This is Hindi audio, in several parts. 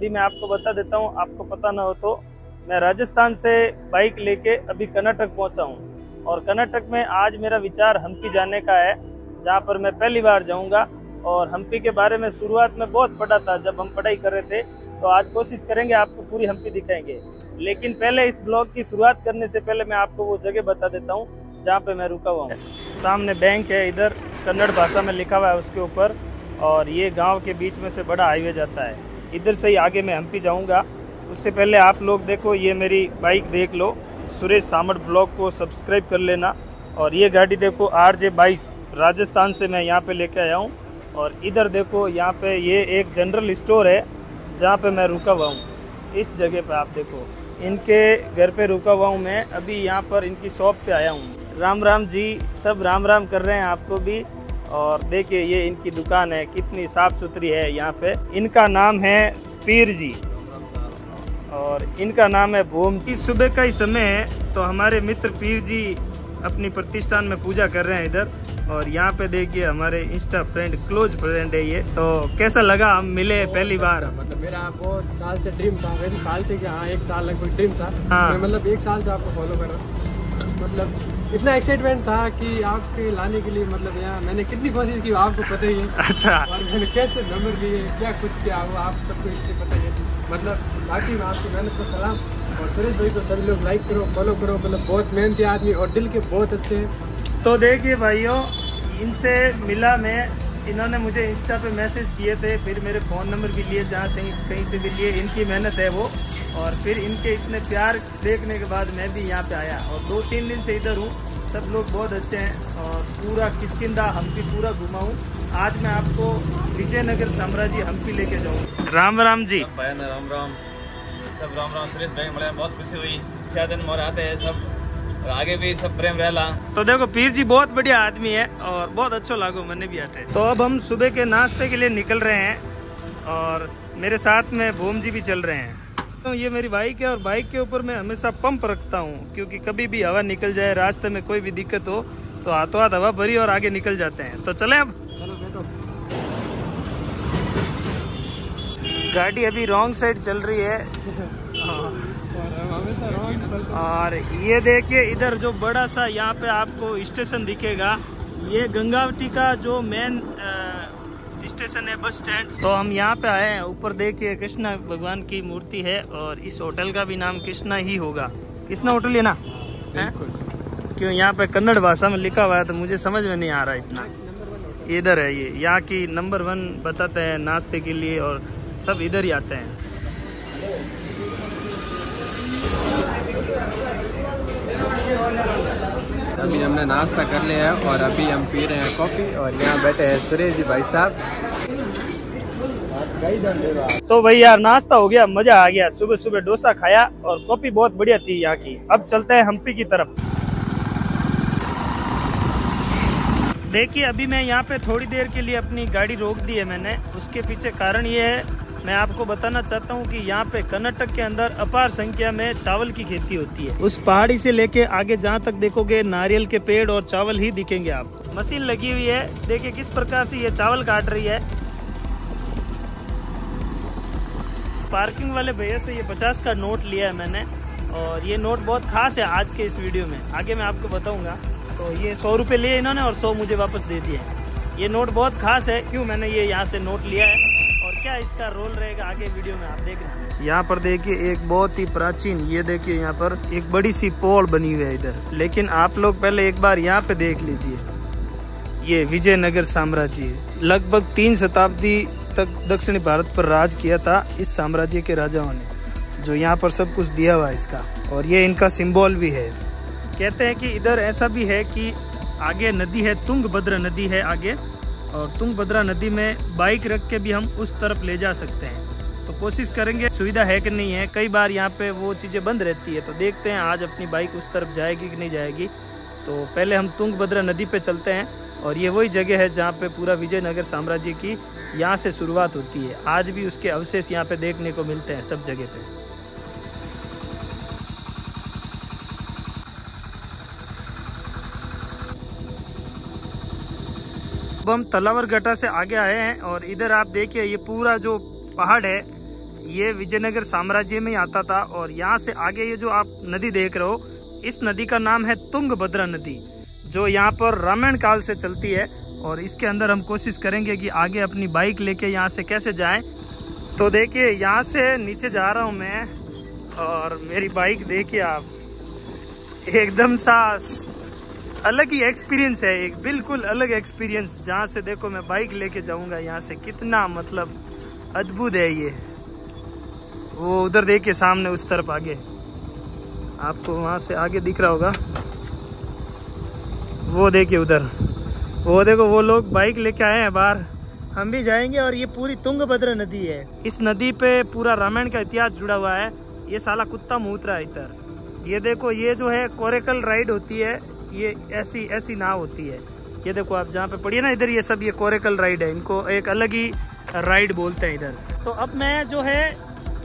अभी मैं आपको बता देता हूँ, आपको पता ना हो तो मैं राजस्थान से बाइक लेके अभी कर्नाटक पहुँचा हूँ और कर्नाटक में आज मेरा विचार हम्पी जाने का है, जहाँ पर मैं पहली बार जाऊँगा। और हम्पी के बारे में शुरुआत में बहुत पढ़ा था जब हम पढ़ाई कर रहे थे, तो आज कोशिश करेंगे आपको पूरी हम्पी दिखाएंगे। लेकिन पहले इस ब्लॉग की शुरुआत करने से पहले मैं आपको वो जगह बता देता हूँ जहाँ पे मैं रुका हुआ हूँ। सामने बैंक है, इधर कन्नड़ भाषा में लिखा हुआ है उसके ऊपर, और ये गांव के बीच में से बड़ा हाईवे जाता है। इधर से ही आगे मैं हम्पी जाऊंगा। उससे पहले आप लोग देखो, ये मेरी बाइक देख लो, सुरेश सामड़ ब्लॉग को सब्सक्राइब कर लेना। और ये गाड़ी देखो RJ22 राजस्थान से मैं यहाँ पे लेके आया हूँ। और इधर देखो, यहाँ पे ये एक जनरल स्टोर है जहाँ पे मैं रुका हुआ हूँ। इस जगह पे आप देखो, इनके घर पे रुका हुआ हूँ मैं। अभी यहाँ पर इनकी शॉप पे आया हूँ। राम राम जी, सब राम राम कर रहे हैं आपको भी। और देखिए ये इनकी दुकान है, कितनी साफ सुथरी है यहाँ पे। इनका नाम है पीर जी और इनका नाम है भूम जी। सुबह का ही समय है तो हमारे मित्र पीर जी अपनी प्रतिष्ठान में पूजा कर रहे हैं इधर। और यहाँ पे देखिए हमारे इंस्टा फ्रेंड, क्लोज फ्रेंड है ये। तो कैसा लगा, हम मिले पहली बार? मतलब मेरा बहुत साल से ड्रीम था, वैसे साल से क्या, हाँ 1 साल लगभग ड्रीम था। हाँ। मैं मतलब 1 साल से आपको फॉलो कर रहा हूँ। मतलब इतना एक्साइटमेंट था कि आपके लाने के लिए, मतलब यहाँ मैंने कितनी कोशिश की आपको पता ही है। अच्छा। और मैंने कैसे नंबर लिए, क्या कुछ किया वो आप सबको इसलिए पता ही है। मतलब बाकी मैं आपकी मेहनत को सलाम। और सुरेश भाई को सभी लोग लाइक करो, फॉलो करो। मतलब बहुत मेहनती आदमी और दिल के बहुत अच्छे हैं। तो देखिए भाइयों, इनसे मिला मैं, इन्होंने मुझे इंस्टा पे मैसेज किए थे, फिर मेरे फ़ोन नंबर भी लिए, जहाँ कहीं से भी लिए। इनकी मेहनत है वो। और फिर इनके इतने प्यार देखने के बाद मैं भी यहाँ पे आया और 2-3 दिन से इधर हूँ। सब लोग बहुत अच्छे हैं और पूरा किष्किंधा हम्पी पूरा घुमा हूँ। आज मैं आपको विजयनगर साम्राज्य हम्पी लेके जाऊँ। राम राम जी। राम राम, सब राम राम। सुरेश भाई मुझे बहुत खुशी हुई, 6 दिन मोर आते हैं सब, और आगे भी सब प्रेम रहला। तो देखो पीर जी बहुत बढ़िया आदमी है और बहुत अच्छा लागो, मैंने भी हटे। तो अब हम सुबह के नाश्ते के लिए निकल रहे हैं और मेरे साथ में भूम जी भी चल रहे हैं। तो ये मेरी बाइक है और बाइक के ऊपर मैं हमेशा पंप रखता हूँ, क्योंकि कभी भी हवा निकल जाए, रास्ते में कोई भी दिक्कत हो तो हाथों हाथ हवा भरी और आगे निकल जाते हैं। तो चलें अब। गाड़ी अभी रॉन्ग साइड चल रही है। और ये देखिए इधर जो बड़ा सा यहाँ पे आपको स्टेशन दिखेगा, ये गंगावती का जो मेन स्टेशन है, बस स्टैंड। तो हम यहाँ पे आए हैं। ऊपर देखिए कृष्णा भगवान की मूर्ति है और इस होटल का भी नाम कृष्णा ही होगा। कृष्णा होटल है ना? क्यों यहाँ पे कन्नड़ भाषा में लिखा हुआ है तो मुझे समझ में नहीं आ रहा इतना। इधर है ये, यहाँ की नंबर 1 बताते हैं नाश्ते के लिए और सब इधर ही आते हैं। अभी हमने नाश्ता कर लिया है और अभी हम पी रहे हैं कॉफी। और यहाँ बैठे हैं सुरेश जी भाई साहब। तो भाई यार नाश्ता हो गया, मजा आ गया। सुबह सुबह डोसा खाया और कॉफी बहुत बढ़िया थी यहाँ की। अब चलते हैं हम्पी की तरफ। देखिए अभी मैं यहाँ पे थोड़ी देर के लिए अपनी गाड़ी रोक दी है मैंने। उसके पीछे कारण ये है, मैं आपको बताना चाहता हूँ कि यहाँ पे कर्नाटक के अंदर अपार संख्या में चावल की खेती होती है। उस पहाड़ी से लेके आगे जहाँ तक देखोगे नारियल के पेड़ और चावल ही दिखेंगे आपको। मशीन लगी हुई है, देखिए किस प्रकार से ये चावल काट रही है। पार्किंग वाले भैया से ये 50 का नोट लिया है मैंने और ये नोट बहुत खास है आज के इस वीडियो में, आगे मैं आपको बताऊंगा। तो ये 100 रुपये लिए इन्होंने और 100 मुझे वापस दे दिए। ये नोट बहुत खास है, क्यों मैंने ये यहाँ से नोट लिया है और क्या इसका रोल रहेगा आगे वीडियो में आप देख रहे हैं। यहाँ पर देखिए एक बहुत ही प्राचीन, ये देखिए यहाँ पर एक बड़ी सी पोल बनी हुई है इधर। लेकिन आप लोग पहले एक बार यहाँ पे देख लीजिए, ये विजयनगर साम्राज्य लगभग 3 शताब्दी तक दक्षिणी भारत पर राज किया था इस साम्राज्य के राजाओं ने, जो यहाँ पर सब कुछ दिया हुआ है इसका। और ये इनका सिंबल भी है। कहते हैं कि इधर ऐसा भी है कि आगे नदी है, तुंगभद्रा नदी है आगे, और तुंगभद्रा नदी में बाइक रख के भी हम उस तरफ ले जा सकते हैं। तो कोशिश करेंगे, सुविधा है कि नहीं है। कई बार यहाँ पे वो चीज़ें बंद रहती है, तो देखते हैं आज अपनी बाइक उस तरफ जाएगी कि नहीं जाएगी। तो पहले हम तुंगभद्रा नदी पे चलते हैं और ये वही जगह है जहाँ पे पूरा विजयनगर साम्राज्य की यहाँ से शुरुआत होती है। आज भी उसके अवशेष यहाँ पे देखने को मिलते हैं सब जगह पे। अब हम तलावर घाटा से आगे आए हैं और इधर आप देखिए ये पूरा जो पहाड़ है, ये विजयनगर साम्राज्य में ही आता था। और यहाँ से आगे ये जो आप नदी देख रहे हो, इस नदी का नाम है तुंगभद्रा नदी, जो यहाँ पर रामायण काल से चलती है। और इसके अंदर हम कोशिश करेंगे कि आगे अपनी बाइक लेके यहाँ से कैसे जाएं। तो देखिए यहाँ से नीचे जा रहा हूँ मैं, और मेरी बाइक देखिए आप, एकदम सा अलग ही एक्सपीरियंस है, एक बिल्कुल अलग एक्सपीरियंस। जहाँ से देखो मैं बाइक लेके जाऊंगा यहाँ से, कितना मतलब अद्भुत है ये। वो उधर देखिए सामने उस तरफ आगे, आपको वहां से आगे दिख रहा होगा, वो देखिए उधर, वो देखो वो लोग बाइक लेके आए हैं बाहर, हम भी जाएंगे। और ये पूरी तुंगभद्रा नदी है, इस नदी पे पूरा रामायण का इतिहास जुड़ा हुआ है। ये साला कुत्ता मूत रहा है इधर, ये देखो, ये जो है कोरेकल राइड होती है, ये ऐसी नाव होती है। ये देखो आप जहाँ पे पड़ी है ना इधर, ये सब ये कोरेकल राइड है, इनको एक अलग ही राइड बोलते हैं इधर। तो अब मैं जो है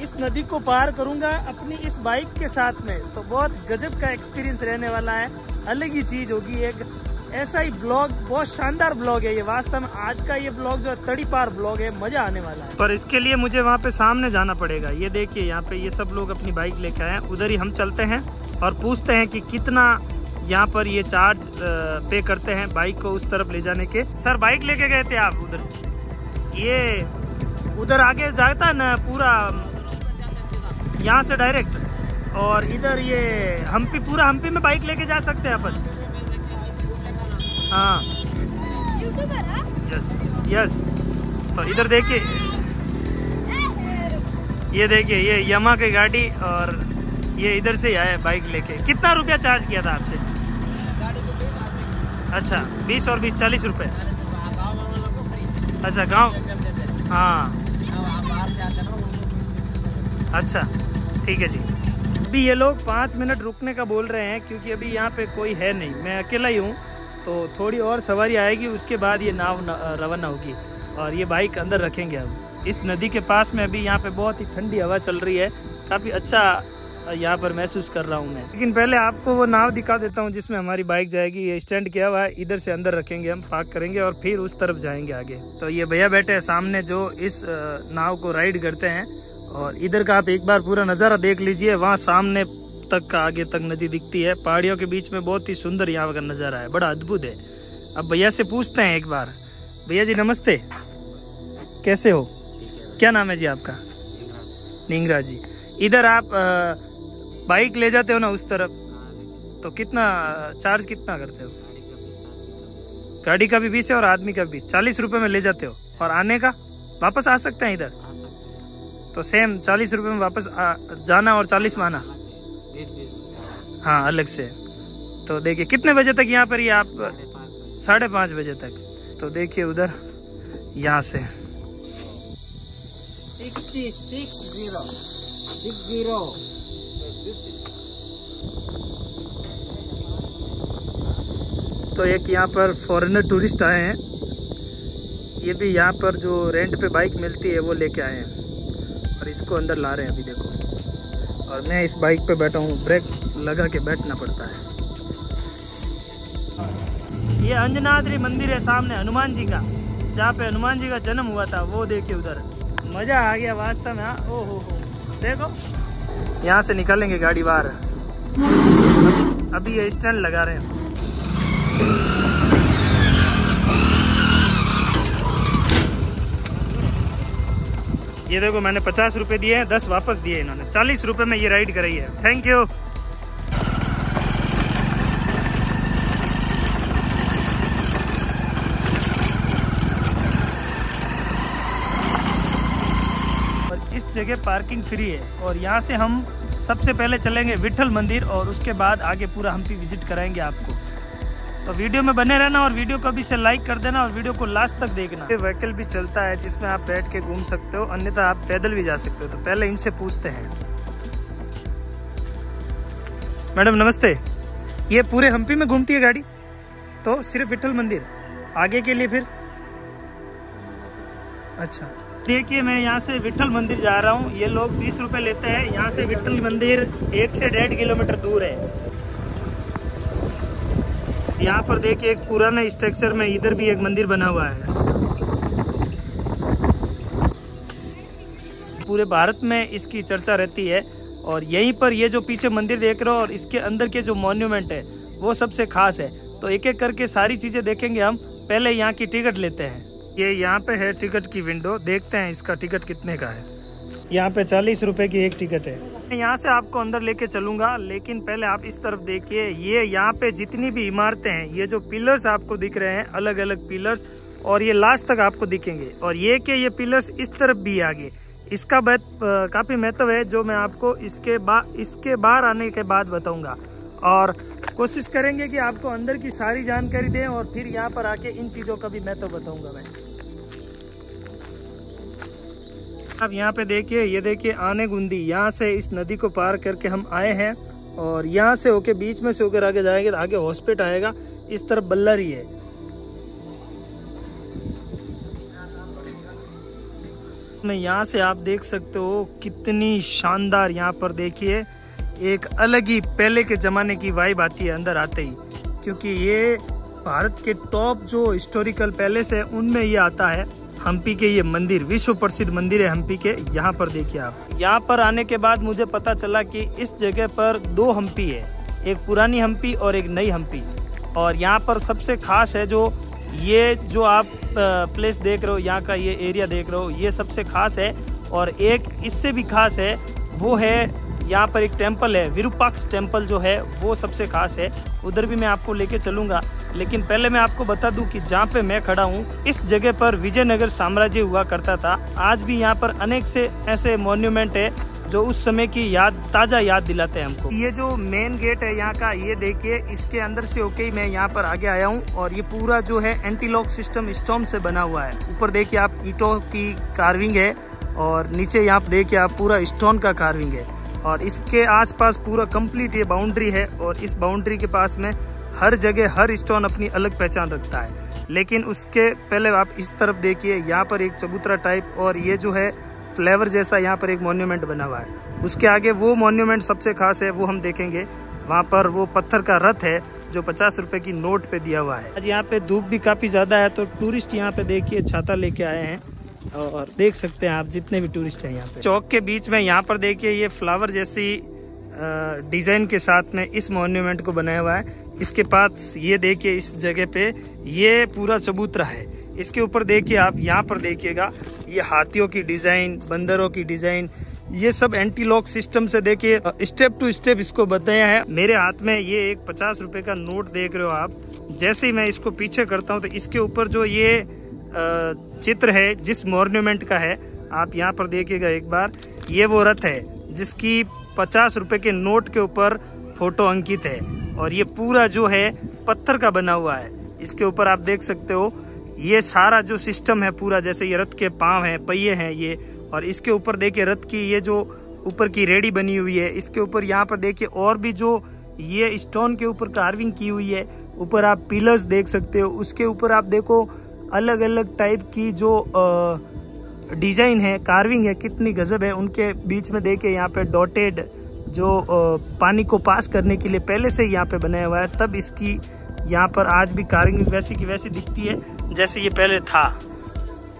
इस नदी को पार करूंगा अपनी इस बाइक के साथ में, तो बहुत गजब का एक्सपीरियंस रहने वाला है, अलग ही चीज होगी। एक ऐसा ही ब्लॉग, बहुत शानदार ब्लॉग है ये वास्तव में। आज का ये ब्लॉग जो है तड़ी पार ब्लॉग है, मजा आने वाला है। पर इसके लिए मुझे वहाँ पे सामने जाना पड़ेगा। ये देखिए यहाँ पे ये सब लोग अपनी बाइक लेके आए हैं, उधर ही हम चलते हैं और पूछते हैं कि कितना यहाँ पर ये चार्ज पे करते हैं बाइक को उस तरफ ले जाने के। सर बाइक लेके गए थे आप उधर, ये उधर आगे जाता है ना पूरा यहाँ से डायरेक्ट, और इधर ये हम्पी, पूरा हम्पी में बाइक लेके जा सकते हैं अपन। हाँ यस यस। तो इधर देखिए, ये देखिए ये यमा की गाड़ी, और ये इधर से ही आया बाइक लेके। कितना रुपया चार्ज किया था आपसे? अच्छा 20 और 20 40 रुपए। अच्छा गांव, हाँ अच्छा ठीक है जी। अभी ये लोग 5 मिनट रुकने का बोल रहे हैं, क्योंकि अभी यहाँ पे कोई है नहीं, मैं अकेला ही हूँ। तो थोड़ी और सवारी आएगी, उसके बाद ये नाव रवाना होगी और ये बाइक अंदर रखेंगे। अब इस नदी के पास में अभी यहाँ पे बहुत ही ठंडी हवा चल रही है, काफ़ी अच्छा यहाँ पर महसूस कर रहा हूँ मैं। लेकिन पहले आपको वो नाव दिखा देता हूँ जिसमें हमारी बाइक जाएगी। ये स्टैंड किया हुआ है, इधर से अंदर रखेंगे, हम पार्क करेंगे और फिर उस तरफ जाएंगे आगे। तो ये भैया बैठे हैं सामने जो इस नाव को राइड करते हैं, और इधर का आप एक बार पूरा नज़ारा देख लीजिए। वहाँ सामने तक का, आगे तक नदी दिखती है, पहाड़ियों के बीच में बहुत ही सुंदर यहाँ का नज़ारा है, बड़ा अद्भुत है। अब भैया से पूछते हैं एक बार। भैया जी नमस्ते, कैसे हो? क्या नाम है जी आपका? निंगरा जी। इधर आप बाइक ले जाते हो ना उस तरफ, तो कितना चार्ज कितना करते हो? गाड़ी का भी 20 है और आदमी का भी 40 रुपए में ले जाते हो, और आने का वापस आ सकते हैं इधर? तो सेम 40 रुपए में वापस जाना और 40 में आना? हाँ अलग से। तो देखिए कितने बजे तक यहाँ पर, ये आप 5:30 बजे तक। तो देखिए उधर यहाँ से 60 तो एक यहाँ पर फॉरेनर टूरिस्ट आए हैं, ये भी यहाँ पर जो रेंट पे बाइक मिलती है वो लेके आए हैं और इसको अंदर ला रहे हैं अभी देखो। और मैं इस बाइक पे बैठा हूँ, ब्रेक लगा के बैठना पड़ता है। ये अंजनाद्री मंदिर है सामने हनुमान जी का, जहाँ पे हनुमान जी का जन्म हुआ था, वो देखिए उधर। मजा आ गया वास्तव में। हाँ ओ हो देखो, यहाँ से निकालेंगे गाड़ी बाहर। अभी ये स्टैंड लगा रहे हैं। ये देखो मैंने 50 रुपए दिए हैं, 10 वापस दिए इन्होंने, 40 रुपए में ये राइड कराई है। Thank you. और इस जगह पार्किंग फ्री है, और यहाँ से हम सबसे पहले चलेंगे विठल मंदिर और उसके बाद आगे पूरा हम्पी विजिट कराएंगे आपको। तो वीडियो में बने रहना और वीडियो को भी से लाइक कर देना और वीडियो को लास्ट तक देखना। ये व्हीकल भी चलता है जिसमें आप बैठ के घूम सकते हो, अन्यथा आप पैदल भी जा सकते हो। तो पहले इनसे पूछते हैं। मैडम नमस्ते, ये पूरे हम्पी में घूमती है गाड़ी? तो सिर्फ विठल मंदिर, आगे के लिए फिर? अच्छा देखिए मैं यहाँ से विठल मंदिर जा रहा हूँ, ये लोग 20 रुपए लेते हैं। यहाँ से विठल मंदिर 1 से 1.5 किलोमीटर दूर है। यहाँ पर देखिए एक पुराना स्ट्रक्चर में इधर भी एक मंदिर बना हुआ है। पूरे भारत में इसकी चर्चा रहती है। और यहीं पर ये जो पीछे मंदिर देख रहे हो और इसके अंदर के जो मॉन्यूमेंट है वो सबसे खास है। तो एक एक करके सारी चीज़ें देखेंगे हम। पहले यहाँ की टिकट लेते हैं। ये यहाँ पे है टिकट की विंडो, देखते हैं इसका टिकट कितने का है। यहाँ पे 40 रुपए की एक टिकट है। मैं यहाँ से आपको अंदर लेके चलूंगा, लेकिन पहले आप इस तरफ देखिए। ये यहाँ पे जितनी भी इमारतें हैं, ये जो पिलर्स आपको दिख रहे हैं, अलग अलग पिलर्स, और ये लास्ट तक आपको दिखेंगे। और ये पिलर्स इस तरफ भी आगे, इसका काफी महत्व है, जो मैं आपको इसके बाहर आने के बाद बताऊंगा। और कोशिश करेंगे कि आपको अंदर की सारी जानकारी दें और फिर यहाँ पर आके इन चीजों का भी महत्व बताऊंगा मैं। अब यहाँ पे देखिए, ये देखिए आनेगुंदी, यहाँ से इस नदी को पार करके हम आए हैं और यहाँ से होके बीच में से होकर आगे जाएंगे तो आगे हॉस्पिटल आएगा, इस तरफ बल्लरी है। में यहाँ से आप देख सकते हो कितनी शानदार, यहाँ पर देखिए एक अलग ही पहले के जमाने की वाइब आती है अंदर आते ही, क्योंकि ये भारत के टॉप जो हिस्टोरिकल पैलेस है उनमें ये आता है। हम्पी के ये मंदिर विश्व प्रसिद्ध मंदिर है हम्पी के। यहाँ पर देखिए आप, यहाँ पर आने के बाद मुझे पता चला कि इस जगह पर 2 हम्पी है, एक पुरानी हम्पी और एक नई हम्पी। और यहाँ पर सबसे खास है जो आप प्लेस देख रहे हो, यहाँ का ये एरिया देख रहे हो, ये सबसे खास है। और एक इससे भी खास है, वो है यहाँ पर एक टेम्पल है, विरूपाक्ष टेम्पल जो है वो सबसे खास है। उधर भी मैं आपको लेके चलूँगा, लेकिन पहले मैं आपको बता दूं कि जहाँ पे मैं खड़ा हूँ इस जगह पर विजयनगर साम्राज्य हुआ करता था। आज भी यहाँ पर अनेक से ऐसे मॉन्यूमेंट है जो उस समय की ताज़ा याद दिलाते हैं हमको। ये जो मेन गेट है यहाँ का, ये देखिए, इसके अंदर से होके ही मैं यहाँ पर आगे आया हूँ। और ये पूरा जो है एंटीलॉक सिस्टम स्टोन से बना हुआ है। ऊपर देखिए आप ईंटों की कार्विंग है और नीचे यहाँ पे देखिए आप पूरा स्टोन का कार्विंग है। और इसके आसपास पूरा कंप्लीट ये बाउंड्री है और इस बाउंड्री के पास में हर जगह हर स्टोन अपनी अलग पहचान रखता है। लेकिन उसके पहले आप इस तरफ देखिए, यहाँ पर एक चबूतरा टाइप और ये जो है फ्लेवर जैसा यहाँ पर एक मॉन्यूमेंट बना हुआ है। उसके आगे वो मॉन्यूमेंट सबसे खास है, वो हम देखेंगे। वहाँ पर वो पत्थर का रथ है जो 50 रुपए की नोट पे दिया हुआ है। आज यहाँ पे धूप भी काफी ज्यादा है, तो टूरिस्ट यहाँ पे देखिए छाता लेके आए हैं और देख सकते हैं आप जितने भी टूरिस्ट हैं यहाँ पे। चौक के बीच में यहाँ पर देखिए ये फ्लावर जैसी डिजाइन के साथ में इस मॉन्यूमेंट को बनाया हुआ है। इसके पास ये देखिए इस जगह पे ये पूरा चबूतरा है। इसके ऊपर देखिए आप, यहाँ पर देखिएगा ये हाथियों की डिजाइन, बंदरों की डिजाइन, ये सब एंटीलॉक सिस्टम से देखिए स्टेप टू स्टेप इसको बताया है। मेरे हाथ में ये एक 50 रुपए का नोट देख रहे हो आप। जैसे ही मैं इसको पीछे करता हूँ तो इसके ऊपर जो ये चित्र है जिस मॉन्यूमेंट का है, आप यहाँ पर देखिएगा एक बार, ये वो रथ है जिसकी 50 रुपए के नोट के ऊपर फोटो अंकित है। और ये पूरा जो है पत्थर का बना हुआ है। इसके ऊपर आप देख सकते हो ये सारा जो सिस्टम है पूरा, जैसे ये रथ के पांव हैं, पहिए हैं ये। और इसके ऊपर देखिए रथ की ये जो ऊपर की रेडी बनी हुई है, इसके ऊपर यहाँ पर देखिए और भी जो ये स्टोन के ऊपर कार्विंग की हुई है। ऊपर आप पिलर्स देख सकते हो, उसके ऊपर आप देखो अलग अलग टाइप की जो डिजाइन है, कार्विंग है, कितनी गजब है। उनके बीच में देखिए यहाँ पे डॉटेड जो पानी को पास करने के लिए पहले से ही यहाँ पे बनाया हुआ है, तब इसकी यहाँ पर आज भी कार्विंग वैसी की वैसी दिखती है जैसे ये पहले था।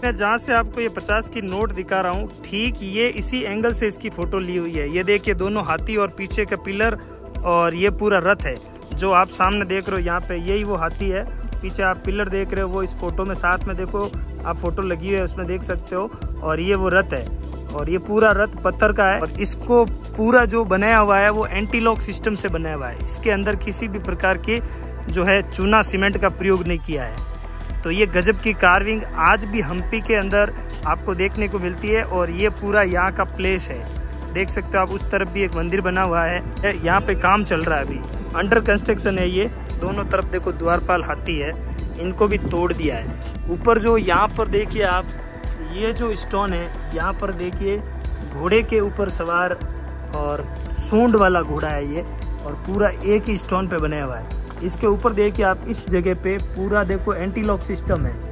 मैं जहाँ से आपको ये 50 की नोट दिखा रहा हूँ, ठीक ये इसी एंगल से इसकी फोटो ली हुई है। ये देखिए दोनों हाथी और पीछे का पिलर और ये पूरा रथ है जो आप सामने देख रहे हो यहाँ पे, यही वो हाथी है। पीछे आप पिलर देख रहे हो वो इस फोटो में, साथ में देखो आप फोटो लगी हुई है उसमें देख सकते हो। और ये वो रथ है और ये पूरा रथ पत्थर का है। और इसको पूरा जो बनाया हुआ है वो एंटीलॉक सिस्टम से बनाया हुआ है। इसके अंदर किसी भी प्रकार की जो है चूना सीमेंट का प्रयोग नहीं किया है। तो ये गजब की कार्विंग आज भी हम्पी के अंदर आपको देखने को मिलती है। और ये पूरा यहाँ का प्लेस है, देख सकते हो आप। उस तरफ भी एक मंदिर बना हुआ है, यहाँ पे काम चल रहा है, अभी अंडर कंस्ट्रक्शन है। ये दोनों तरफ देखो द्वारपाल हाथी है, इनको भी तोड़ दिया है। ऊपर जो यहाँ पर देखिए आप, ये जो स्टोन है यहाँ पर देखिए घोड़े के ऊपर सवार और सूंड वाला घोड़ा है ये, और पूरा एक ही स्टोन पे बनाया हुआ है। इसके ऊपर देखिए आप इस जगह पे पूरा देखो एंटीलॉक सिस्टम है।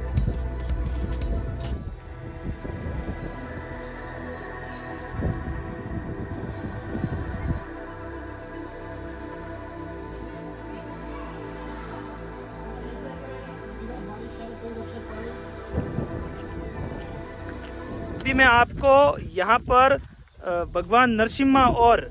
अभी मैं आपको यहाँ पर भगवान नरसिम्हा और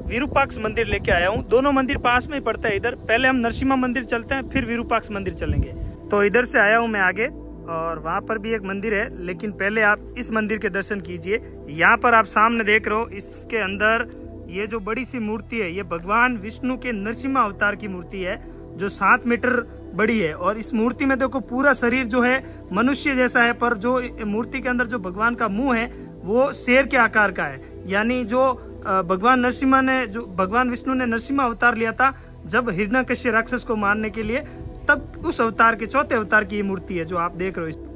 विरूपाक्ष मंदिर लेके आया हूँ। दोनों मंदिर पास में ही पड़ता है इधर। पहले हम नरसिम्हा मंदिर चलते हैं, फिर विरूपाक्ष मंदिर चलेंगे। तो इधर से आया हूँ मैं आगे, और वहाँ पर भी एक मंदिर है, लेकिन पहले आप इस मंदिर के दर्शन कीजिए। यहाँ पर आप सामने देख रहे हो, इसके अंदर ये जो बड़ी सी मूर्ति है, ये भगवान विष्णु के नरसिम्हा अवतार की मूर्ति है, जो 7 मीटर बड़ी है। और इस मूर्ति में देखो पूरा शरीर जो है मनुष्य जैसा है, पर जो मूर्ति के अंदर जो भगवान का मुंह है वो शेर के आकार का है। यानी जो भगवान नरसिम्हा ने, जो भगवान विष्णु ने नरसिम्हा अवतार लिया था जब हिरण्यकश्यप राक्षस को मारने के लिए, तब उस अवतार के चौथे अवतार की ये मूर्ति है जो आप देख रहे हो।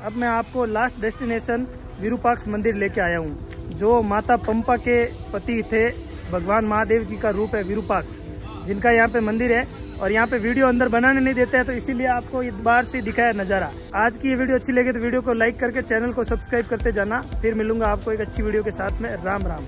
अब मैं आपको लास्ट डेस्टिनेशन विरूपाक्ष मंदिर लेके आया हूँ, जो माता पंपा के पति थे। भगवान महादेव जी का रूप है विरूपाक्ष, जिनका यहाँ पे मंदिर है। और यहाँ पे वीडियो अंदर बनाने नहीं देते हैं, तो इसीलिए आपको इस बार से दिखाया नज़ारा। आज की ये वीडियो अच्छी लगी तो वीडियो को लाइक करके चैनल को सब्सक्राइब करते जाना। फिर मिलूंगा आपको एक अच्छी वीडियो के साथ में। राम राम।